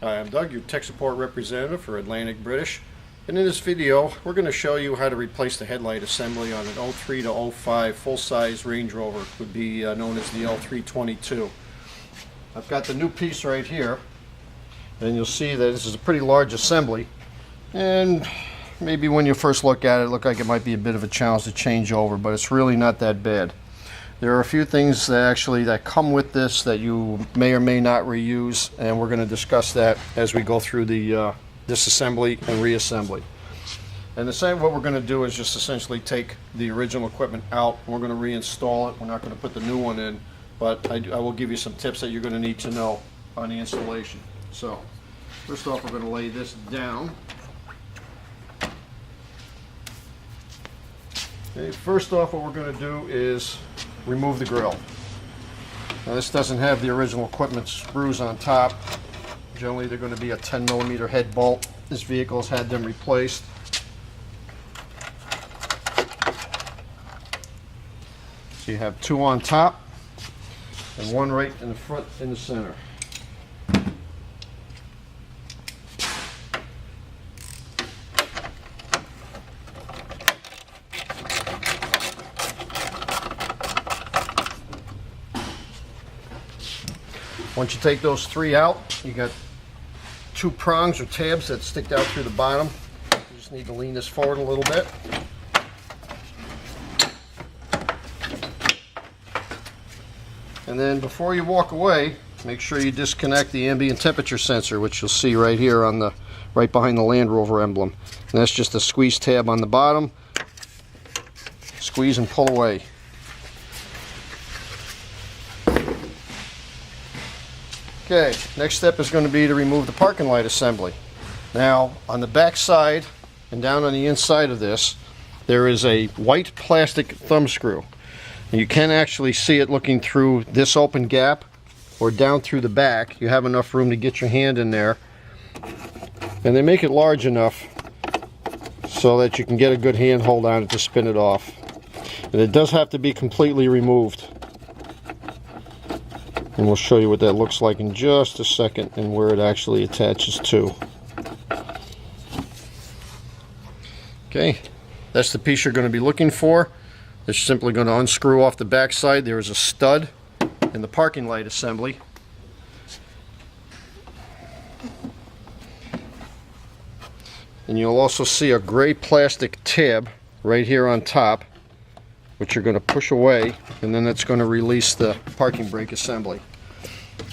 Hi, I'm Doug, your tech support representative for Atlantic British. And in this video, we're going to show you how to replace the headlight assembly on an 03 to 05 full-size Range Rover. It would be known as the L322. I've got the new piece right here, and you'll see that this is a pretty large assembly. And maybe when you first look at it, it looked like it might be a bit of a challenge to change over, but it's really not that bad. There are a few things that come with this that you may or may not reuse, and we're going to discuss that as we go through the disassembly and reassembly. And the same, what we're going to do is just essentially take the original equipment out. We're going to reinstall it. We're not going to put the new one in, but I will give you some tips that you're going to need to know on the installation. So first off, we're going to lay this down. Okay, first off, what we're going to do is remove the grill. Now this doesn't have the original equipment screws on top. Generally they're going to be a 10mm head bolt. This vehicle has had them replaced. So you have two on top and one right in the front in the center. Once you take those three out, you got two prongs or tabs that stick out through the bottom. You just need to lean this forward a little bit. And then before you walk away, make sure you disconnect the ambient temperature sensor, which you'll see right here on right behind the Land Rover emblem. And that's just a squeeze tab on the bottom. Squeeze and pull away. Okay, next step is going to be to remove the parking light assembly. Now, on the back side and down on the inside of this, there is a white plastic thumb screw. And you can actually see it looking through this open gap or down through the back. You have enough room to get your hand in there. And they make it large enough so that you can get a good handhold on it to spin it off. And it does have to be completely removed. And we'll show you what that looks like in just a second and where it actually attaches to. Okay, that's the piece you're going to be looking for. It's simply going to unscrew off the back side. There is a stud in the parking light assembly. And you'll also see a gray plastic tab right here on top, which you're going to push away, and then that's going to release the parking brake assembly.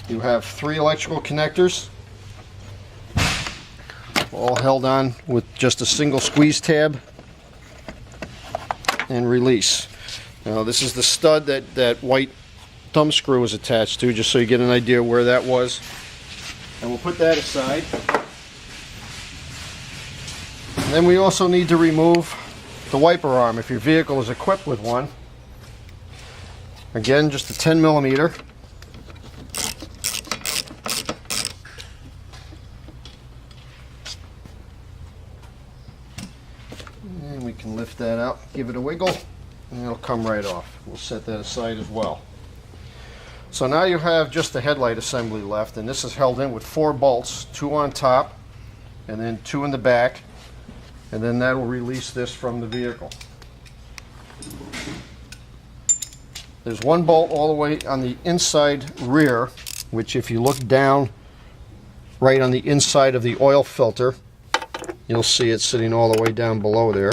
You have three electrical connectors, all held on with just a single squeeze tab and release. Now this is the stud that white thumb screw is attached to, just so you get an idea where that was. And we'll put that aside. And then we also need to remove the wiper arm if your vehicle is equipped with one. Again, just a 10mm. And we can lift that out, give it a wiggle, and it'll come right off. We'll set that aside as well. So now you have just the headlight assembly left, and this is held in with 4 bolts, 2 on top and then 2 in the back. And then that will release this from the vehicle. There's one bolt all the way on the inside rear, which if you look down right on the inside of the oil filter, you'll see it sitting all the way down below there.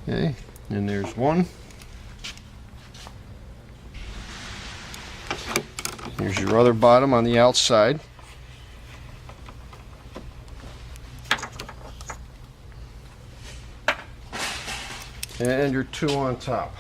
Okay. And there's one. Here's your other bottom on the outside. And your 2 on top.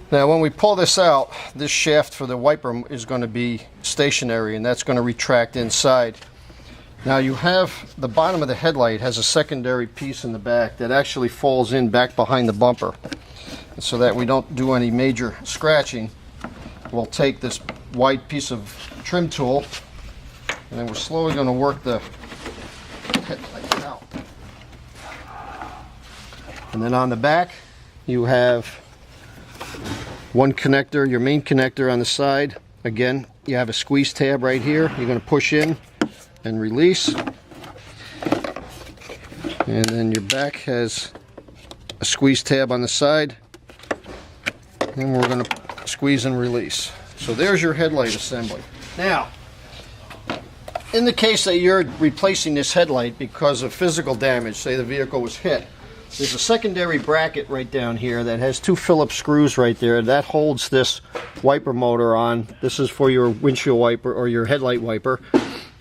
Now when we pull this out, this shaft for the wiper is going to be stationary, and that's going to retract inside. Now you have the bottom of the headlight has a secondary piece in the back that actually falls in back behind the bumper. And so that we don't do any major scratching, we'll take this wide piece of trim tool and then we're slowly going to work the headlight out. And then on the back you have one connector, your main connector on the side. Again, you have a squeeze tab right here. You're going to push in and release. And then your back has a squeeze tab on the side. And we're going to squeeze and release. So there's your headlight assembly. Now, in the case that you're replacing this headlight because of physical damage, say the vehicle was hit, there's a secondary bracket right down here that has two Phillips screws right there that holds this wiper motor on. This is for your windshield wiper or your headlight wiper,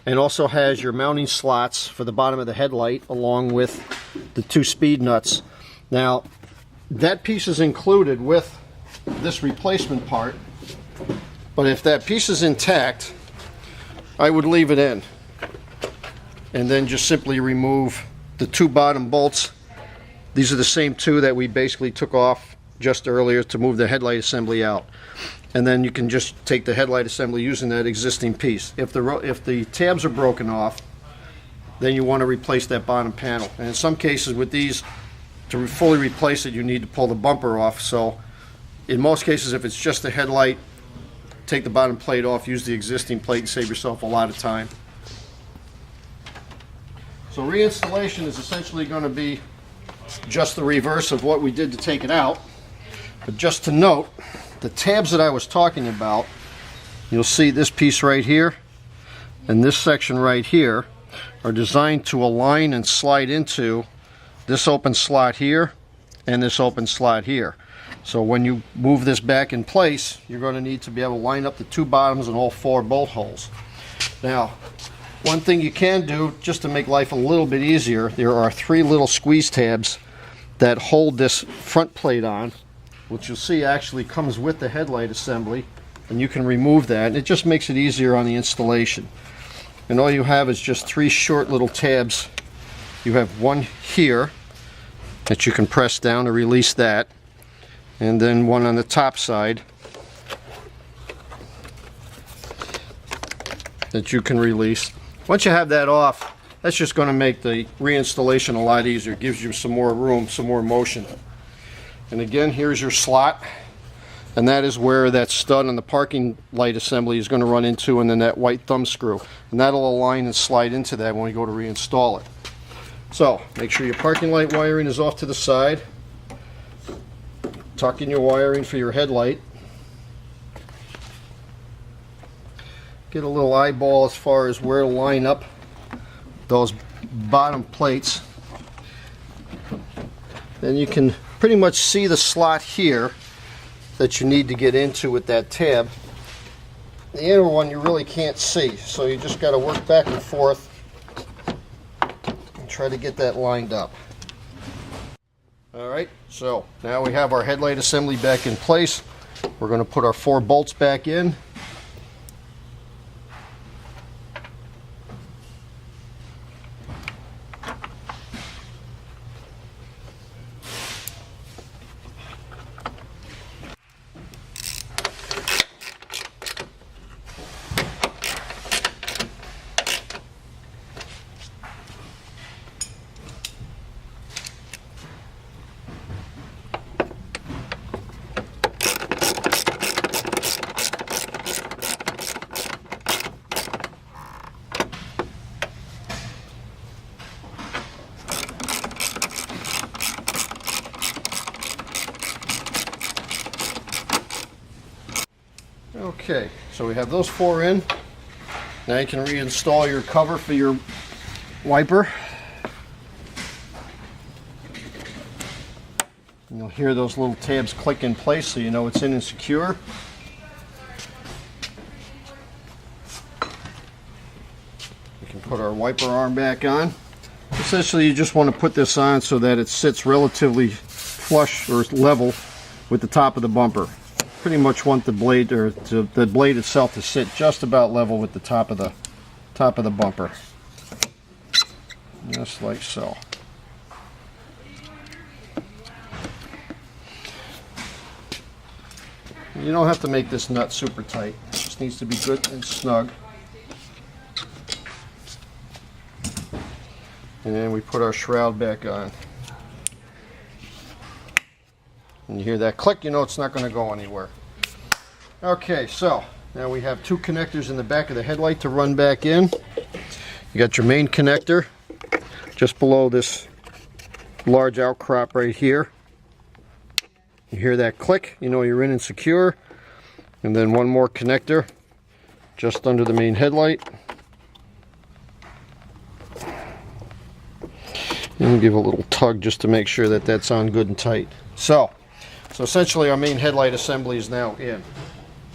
and also has your mounting slots for the bottom of the headlight along with the two speed nuts. Now that piece is included with this replacement part, but if that piece is intact, I would leave it in and then just simply remove the two bottom bolts. These are the same two that we basically took off just earlier to move the headlight assembly out. And then you can just take the headlight assembly using that existing piece. If the tabs are broken off, then you want to replace that bottom panel. And in some cases with these, to fully replace it, you need to pull the bumper off. So in most cases, if it's just the headlight, take the bottom plate off, use the existing plate and save yourself a lot of time. So reinstallation is essentially going to be just the reverse of what we did to take it out. But just to note, the tabs that I was talking about, you'll see this piece right here and this section right here are designed to align and slide into this open slot here and this open slot here. So when you move this back in place, you're going to need to be able to line up the two bottoms and all four bolt holes. Now, one thing you can do just to make life a little bit easier, there are three little squeeze tabs that hold this front plate on, which you'll see actually comes with the headlight assembly, and you can remove that, and it just makes it easier on the installation. And all you have is just three short little tabs. You have one here that you can press down to release that, and then one on the top side that you can release. Once you have that off, that's just going to make the reinstallation a lot easier. It gives you some more room, some more motion. And again, here's your slot, and that is where that stud on the parking light assembly is going to run into, and then that white thumb screw. And that'll align and slide into that when we go to reinstall it. So, make sure your parking light wiring is off to the side. Tuck in your wiring for your headlight. Get a little eyeball as far as where to line up those bottom plates. Then you can pretty much see the slot here that you need to get into with that tab. The inner one you really can't see, so you just got to work back and forth and try to get that lined up. Alright, so now we have our headlight assembly back in place. We're going to put our four bolts back in. Okay, so we have those four in. Now you can reinstall your cover for your wiper. And you'll hear those little tabs click in place so you know it's in and secure. We can put our wiper arm back on. Essentially you just want to put this on so that it sits relatively flush or level with the top of the bumper. pretty much want the blade, or the blade itself, to sit just about level with the top of the bumper, just like so. You don't have to make this nut super tight. It just needs to be good and snug. And we put our shroud back on. And you hear that click, you know it's not going to go anywhere. Okay, so now we have two connectors in the back of the headlight to run back in. You got your main connector just below this large outcrop right here. You hear that click, you know you're in and secure. And then one more connector just under the main headlight. And we'll give a little tug just to make sure that that's on good and tight. So essentially our main headlight assembly is now in.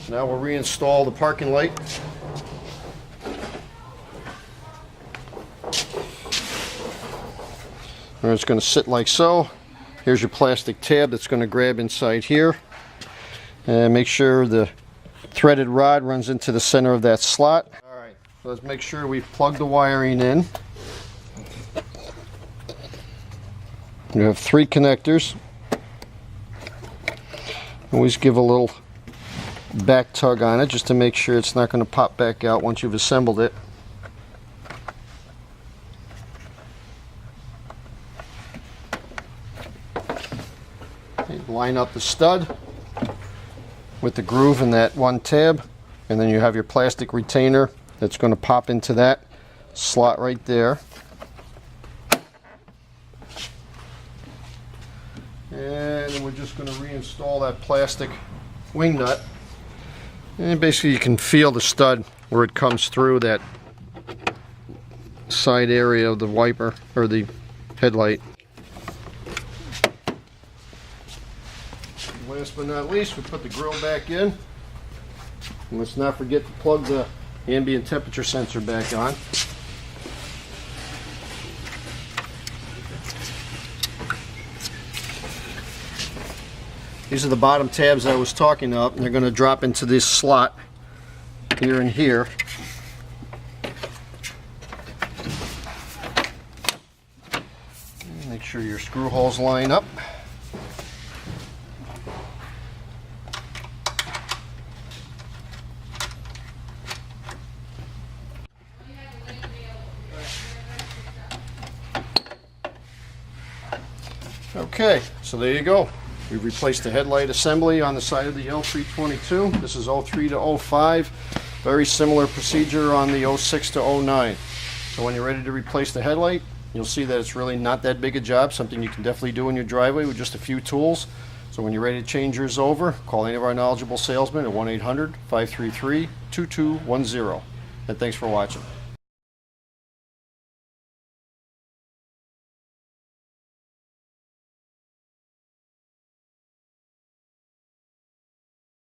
Now we'll reinstall the parking light. And it's going to sit like so. Here's your plastic tab that's going to grab inside here. And make sure the threaded rod runs into the center of that slot. Alright, so let's make sure we plug the wiring in. You have three connectors. Always give a little back tug on it just to make sure it's not going to pop back out once you've assembled it. Line up the stud with the groove in that one tab, and then you have your plastic retainer that's going to pop into that slot right there. And then we're just going to reinstall that plastic wing nut, and basically you can feel the stud where it comes through that side area of the wiper or the headlight. Last but not least, we put the grill back in. And let's not forget to plug the ambient temperature sensor back on. These are the bottom tabs I was talking about, and they're going to drop into this slot here and here. Make sure your screw holes line up. Okay, so there you go. We've replaced the headlight assembly on the side of the L322. This is 03 to 05. Very similar procedure on the 06 to 09. So when you're ready to replace the headlight, you'll see that it's really not that big a job. Something you can definitely do in your driveway with just a few tools. So when you're ready to change yours over, call any of our knowledgeable salesmen at 1-800-533-2210. And thanks for watching.